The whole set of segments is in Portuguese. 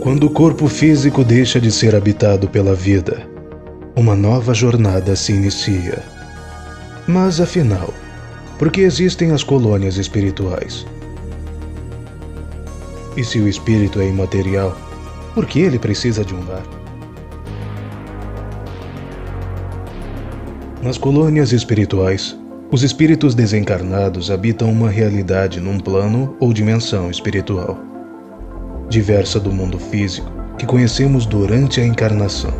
Quando o corpo físico deixa de ser habitado pela vida, uma nova jornada se inicia. Mas afinal, por que existem as colônias espirituais? E se o espírito é imaterial, por que ele precisa de um lar? Nas colônias espirituais, os espíritos desencarnados habitam uma realidade num plano ou dimensão espiritual, diversa do mundo físico que conhecemos durante a encarnação.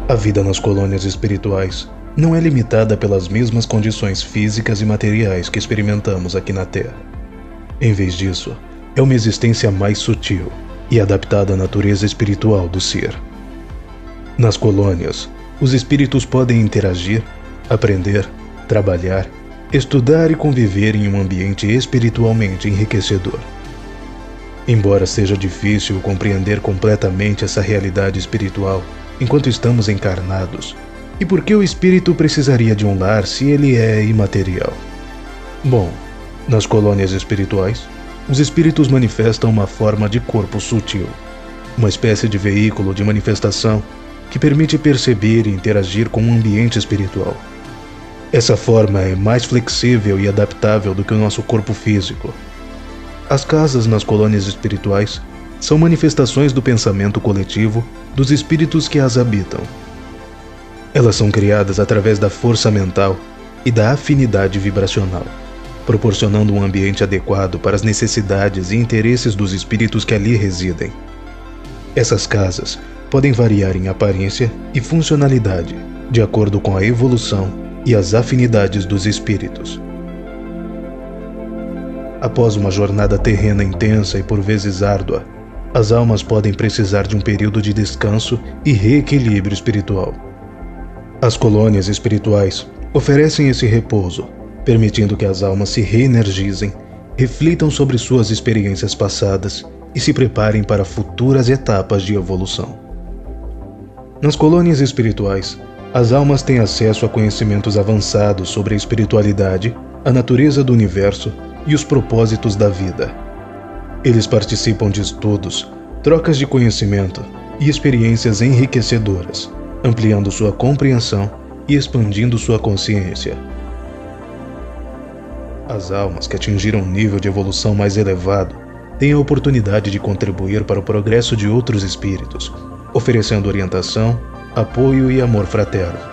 A vida nas colônias espirituais não é limitada pelas mesmas condições físicas e materiais que experimentamos aqui na Terra. Em vez disso, é uma existência mais sutil e adaptada à natureza espiritual do ser. Nas colônias, os espíritos podem interagir, aprender, trabalhar, estudar e conviver em um ambiente espiritualmente enriquecedor. Embora seja difícil compreender completamente essa realidade espiritual enquanto estamos encarnados, e por que o espírito precisaria de um lar se ele é imaterial? Bom, nas colônias espirituais, os espíritos manifestam uma forma de corpo sutil, uma espécie de veículo de manifestação que permite perceber e interagir com um ambiente espiritual. Essa forma é mais flexível e adaptável do que o nosso corpo físico. As casas nas colônias espirituais são manifestações do pensamento coletivo dos espíritos que as habitam. Elas são criadas através da força mental e da afinidade vibracional, proporcionando um ambiente adequado para as necessidades e interesses dos espíritos que ali residem. Essas casas podem variar em aparência e funcionalidade, de acordo com a evolução e as afinidades dos espíritos. Após uma jornada terrena intensa e por vezes árdua, as almas podem precisar de um período de descanso e reequilíbrio espiritual. As colônias espirituais oferecem esse repouso, permitindo que as almas se reenergizem, reflitam sobre suas experiências passadas e se preparem para futuras etapas de evolução. Nas colônias espirituais, as almas têm acesso a conhecimentos avançados sobre a espiritualidade, a natureza do universo e os propósitos da vida. Eles participam de estudos, trocas de conhecimento e experiências enriquecedoras, ampliando sua compreensão e expandindo sua consciência. As almas que atingiram um nível de evolução mais elevado têm a oportunidade de contribuir para o progresso de outros espíritos, oferecendo orientação, apoio e amor fraterno.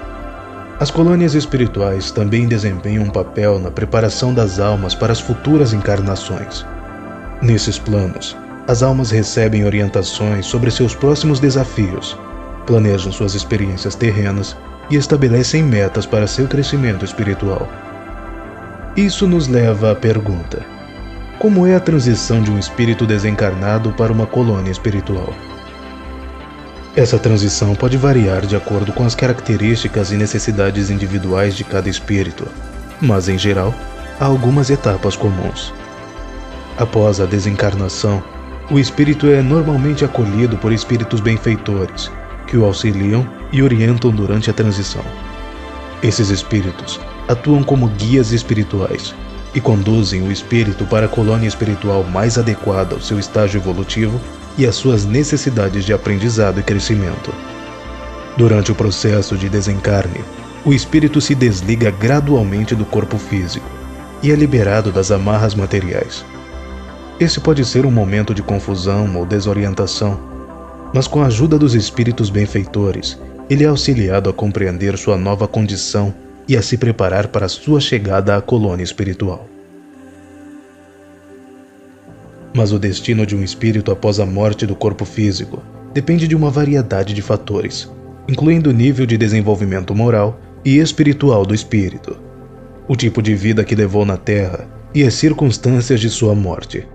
As colônias espirituais também desempenham um papel na preparação das almas para as futuras encarnações. Nesses planos, as almas recebem orientações sobre seus próximos desafios, planejam suas experiências terrenas e estabelecem metas para seu crescimento espiritual. Isso nos leva à pergunta: como é a transição de um espírito desencarnado para uma colônia espiritual? Essa transição pode variar de acordo com as características e necessidades individuais de cada espírito, mas, em geral, há algumas etapas comuns. Após a desencarnação, o espírito é normalmente acolhido por espíritos benfeitores, que o auxiliam e orientam durante a transição. Esses espíritos atuam como guias espirituais e conduzem o espírito para a colônia espiritual mais adequada ao seu estágio evolutivo e às suas necessidades de aprendizado e crescimento. Durante o processo de desencarne, o espírito se desliga gradualmente do corpo físico e é liberado das amarras materiais. Esse pode ser um momento de confusão ou desorientação, mas com a ajuda dos espíritos benfeitores, ele é auxiliado a compreender sua nova condição e a se preparar para a sua chegada à colônia espiritual. Mas o destino de um espírito após a morte do corpo físico depende de uma variedade de fatores, incluindo o nível de desenvolvimento moral e espiritual do espírito, o tipo de vida que levou na Terra e as circunstâncias de sua morte.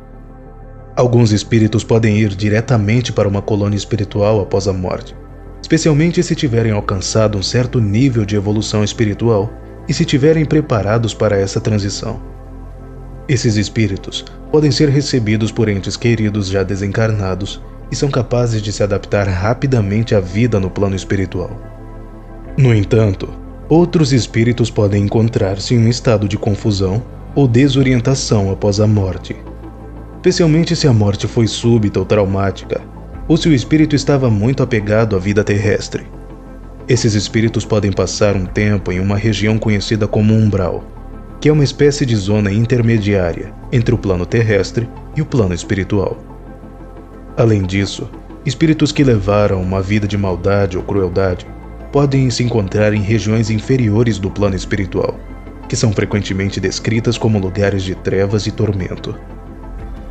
Alguns espíritos podem ir diretamente para uma colônia espiritual após a morte, especialmente se tiverem alcançado um certo nível de evolução espiritual e se tiverem preparados para essa transição. Esses espíritos podem ser recebidos por entes queridos já desencarnados e são capazes de se adaptar rapidamente à vida no plano espiritual. No entanto, outros espíritos podem encontrar-se em um estado de confusão ou desorientação após a morte. especialmente se a morte foi súbita ou traumática, ou se o espírito estava muito apegado à vida terrestre. Esses espíritos podem passar um tempo em uma região conhecida como umbral, que é uma espécie de zona intermediária entre o plano terrestre e o plano espiritual. Além disso, espíritos que levaram uma vida de maldade ou crueldade podem se encontrar em regiões inferiores do plano espiritual, que são frequentemente descritas como lugares de trevas e tormento.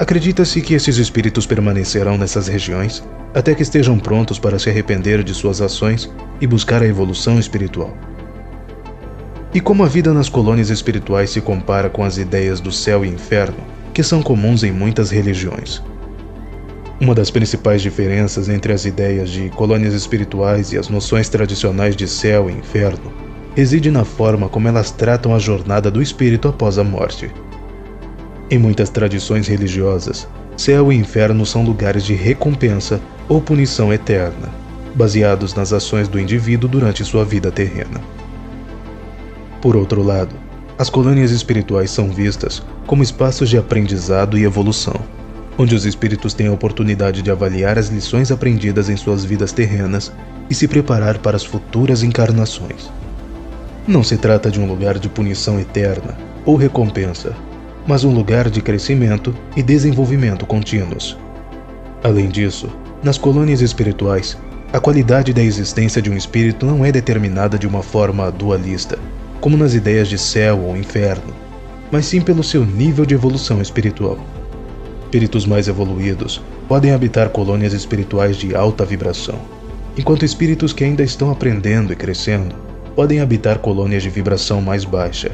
Acredita-se que esses espíritos permanecerão nessas regiões até que estejam prontos para se arrepender de suas ações e buscar a evolução espiritual. E como a vida nas colônias espirituais se compara com as ideias do céu e inferno, que são comuns em muitas religiões? Uma das principais diferenças entre as ideias de colônias espirituais e as noções tradicionais de céu e inferno reside na forma como elas tratam a jornada do espírito após a morte. Em muitas tradições religiosas, céu e inferno são lugares de recompensa ou punição eterna, baseados nas ações do indivíduo durante sua vida terrena. Por outro lado, as colônias espirituais são vistas como espaços de aprendizado e evolução, onde os espíritos têm a oportunidade de avaliar as lições aprendidas em suas vidas terrenas e se preparar para as futuras encarnações. Não se trata de um lugar de punição eterna ou recompensa, mas um lugar de crescimento e desenvolvimento contínuos. Além disso, nas colônias espirituais, a qualidade da existência de um espírito não é determinada de uma forma dualista, como nas ideias de céu ou inferno, mas sim pelo seu nível de evolução espiritual. Espíritos mais evoluídos podem habitar colônias espirituais de alta vibração, enquanto espíritos que ainda estão aprendendo e crescendo podem habitar colônias de vibração mais baixa.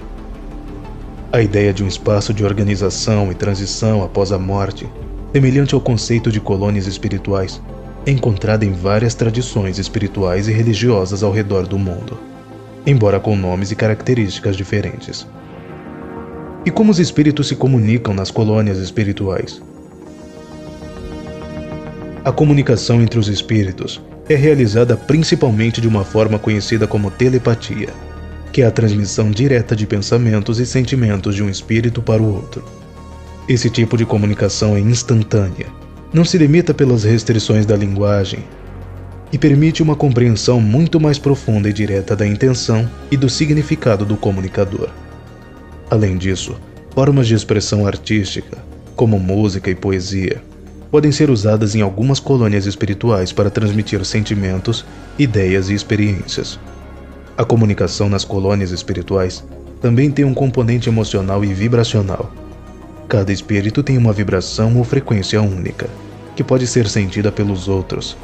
A ideia de um espaço de organização e transição após a morte, semelhante ao conceito de colônias espirituais, é encontrada em várias tradições espirituais e religiosas ao redor do mundo, embora com nomes e características diferentes. E como os espíritos se comunicam nas colônias espirituais? A comunicação entre os espíritos é realizada principalmente de uma forma conhecida como telepatia, que é a transmissão direta de pensamentos e sentimentos de um espírito para o outro. Esse tipo de comunicação é instantânea, não se limita pelas restrições da linguagem e permite uma compreensão muito mais profunda e direta da intenção e do significado do comunicador. Além disso, formas de expressão artística, como música e poesia, podem ser usadas em algumas colônias espirituais para transmitir sentimentos, ideias e experiências. A comunicação nas colônias espirituais também tem um componente emocional e vibracional. Cada espírito tem uma vibração ou frequência única, que pode ser sentida pelos outros.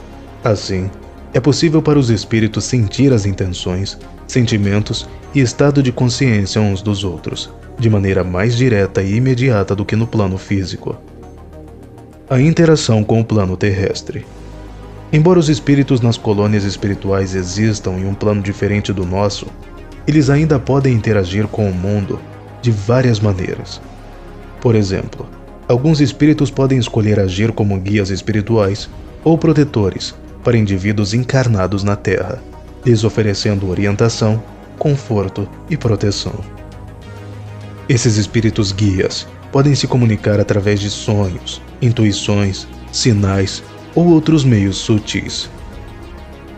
Assim, é possível para os espíritos sentir as intenções, sentimentos e estado de consciência uns dos outros, de maneira mais direta e imediata do que no plano físico. A interação com o plano terrestre. Embora os espíritos nas colônias espirituais existam em um plano diferente do nosso, eles ainda podem interagir com o mundo de várias maneiras. Por exemplo, alguns espíritos podem escolher agir como guias espirituais ou protetores para indivíduos encarnados na Terra, lhes oferecendo orientação, conforto e proteção. Esses espíritos guias podem se comunicar através de sonhos, intuições, sinais ou outros meios sutis.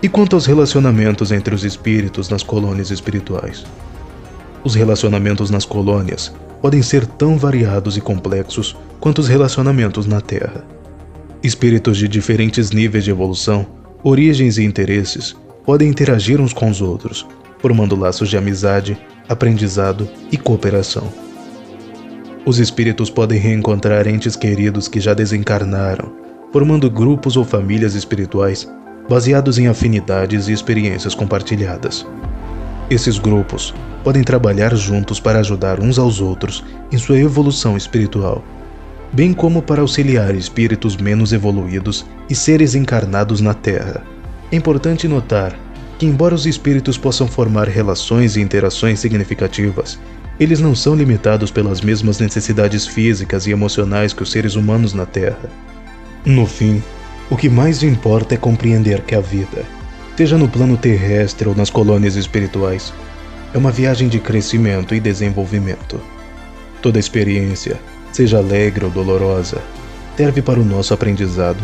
E quanto aos relacionamentos entre os espíritos nas colônias espirituais? Os relacionamentos nas colônias podem ser tão variados e complexos quanto os relacionamentos na Terra. Espíritos de diferentes níveis de evolução, origens e interesses podem interagir uns com os outros, formando laços de amizade, aprendizado e cooperação. Os espíritos podem reencontrar entes queridos que já desencarnaram, formando grupos ou famílias espirituais baseados em afinidades e experiências compartilhadas. Esses grupos podem trabalhar juntos para ajudar uns aos outros em sua evolução espiritual, bem como para auxiliar espíritos menos evoluídos e seres encarnados na Terra. É importante notar que, embora os espíritos possam formar relações e interações significativas, eles não são limitados pelas mesmas necessidades físicas e emocionais que os seres humanos na Terra. No fim, o que mais importa é compreender que a vida, seja no plano terrestre ou nas colônias espirituais, é uma viagem de crescimento e desenvolvimento. Toda experiência, seja alegre ou dolorosa, serve para o nosso aprendizado